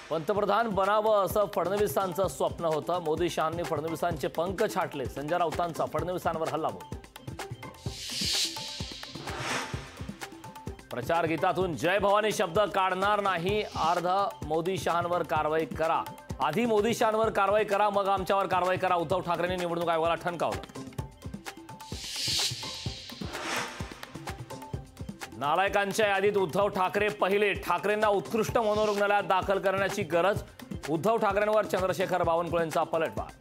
पंतप्रधान बनावं असं फडणवीसांचं स्वप्न होतं। मोदी शहांनी फडणवीसांचे पंख छाटले। संजय राऊतांचा फडणवीसांवर हल्लाबोल। प्रचार गीतातून जय भवानी शब्द काढणार नाही। अर्ध मोदी शहांवर कारवाई करा। आधी मोदी शहांवर कारवाई करा, मग आमच्यावर कारवाई करा। उद्धव ठाकरेंनी निवडणूक आयोगाला ठणकावलं। नालायकांच्या यादीत उद्धव ठाकरे पहिले। ठाकरेंना उत्कृष्ट मनोरुग्णालयात दाखल करण्याची गरज। उद्धव ठाकरेंवर चंद्रशेखर बावनकुळेंचा पलटवार।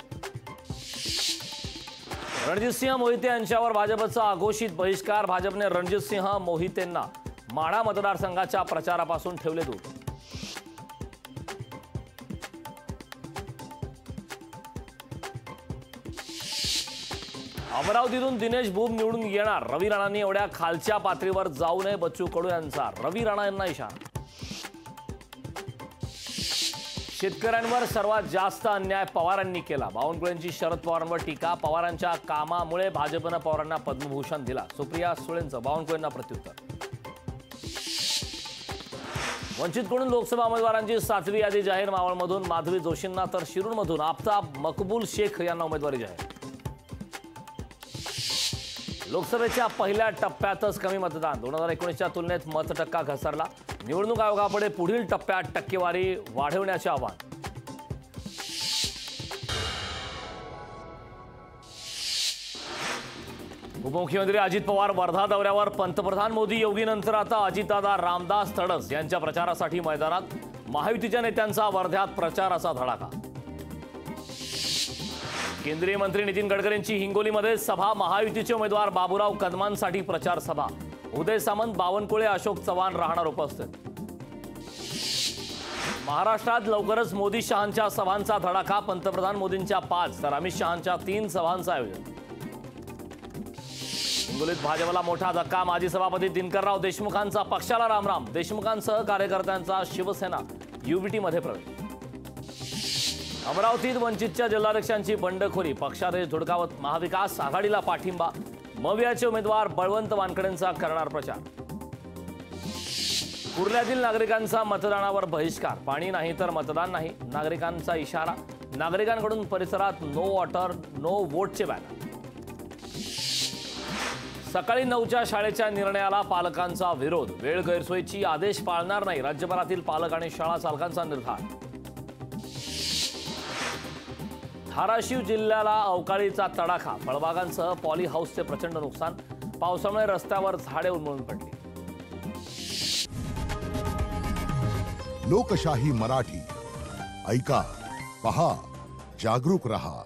रणजितसिंह मोहिते यांच्यावर भाजपचा अघोषित बहिष्कार। भाजपने रणजितसिंह मोहितेंना माढा मतदारसंघाच्या प्रचारापासून ठेवले दूर। अमरावतीतून दिनेश बुब निवडून येणार। रवी राणांनी एवढ्या खालच्या पातळीवर जाऊ नये। बच्चू कडू यांचा रवी राणा यांना इशारा। शेतकऱ्यांवर सर्वात जास्त अन्याय पवारांनी केला। बावनकुळेंची शरद पवारांवर टीका। पवारांच्या कामामुळे भाजपनं पवारांना पद्मभूषण दिला। सुप्रिया सुळेंचं बावनकुळेंना प्रत्युत्तर। वंचितकडून लोकसभा उमेदवारांची 7वी यादी जाहीर। मावळमधून माधवी जोशींना तर शिरूरमधून आफताब मकबूल शेख यांना उमेदवारी जाहीर। लोकसभेच्या पहिल्या टप्प्यातच कमी मतदान। 2019च्या तुलनेत मतटक्का घसरला। निवडणूक आयोगापुढे पुढील टप्प्यात टक्केवारी वाढवण्याचे आवाहन। उपमुख्यमंत्री अजित पवार वर्धा दौऱ्यावर। पंतप्रधान मोदी योगीनंतर आता अजितदादा रामदास तडस यांच्या प्रचारासाठी मैदानात। महायुतीच्या नेत्यांचा वर्ध्यात प्रचाराचा धडाका। केंद्रीय मंत्री नितीन गडकरींची हिंगोलीमध्ये सभा। महायुतीचे उमेदवार बाबूराव कदमांसाठी प्रचार सभा। उदय सामंत, बावनकुळे, अशोक चव्हाण राहणार उपस्थित। महाराष्ट्रात लवकरच मोदी शहांच्या सभांचा धडाका। पंतप्रधान मोदींच्या 5 तर अमित शहांच्या 3 सभांचं आयोजन। हिंगोलीत भाजपला मोठा धक्का। माजी सभापती दिनकरराव देशमुखांचा पक्षाला रामराम। देशमुखांसह कार्यकर्त्यांचा शिवसेना युबीटीमध्ये प्रवेश। अमरावतीत वंचितच्या जिल्हाध्यक्षांची बंडखोरी। पक्षादेश धुडकावत महाविकास आघाडीला पाठिंबा। मवियाचे उमेदवार बळवंत वानखेडेंचा करणार प्रचार। कुर्ल्यातील नागरिकांचा मतदानावर बहिष्कार। पाणी नाही तर मतदान नाही, नागरिकांचा इशारा। नागरिकांकडून परिसरात नो वॉटर नो वोटचे बॅनर। सकाळी 9च्या शाळेच्या निर्णयाला पालकांचा विरोध। वेळ गैरसोयीची आदेश पाळणार नाही, राज्यभरातील पालक आणि शाळा चालकांचा निर्धार। धाराशिव जिल्ह्याला अवकाळीचा तडाखा। फळबागांसह पॉली हाऊसचे प्रचंड नुकसान। पावसामुळे रस्त्यावर झाडे उन्मळून पडली। लोकशाही मराठी ऐका, पहा, जागरूक रहा।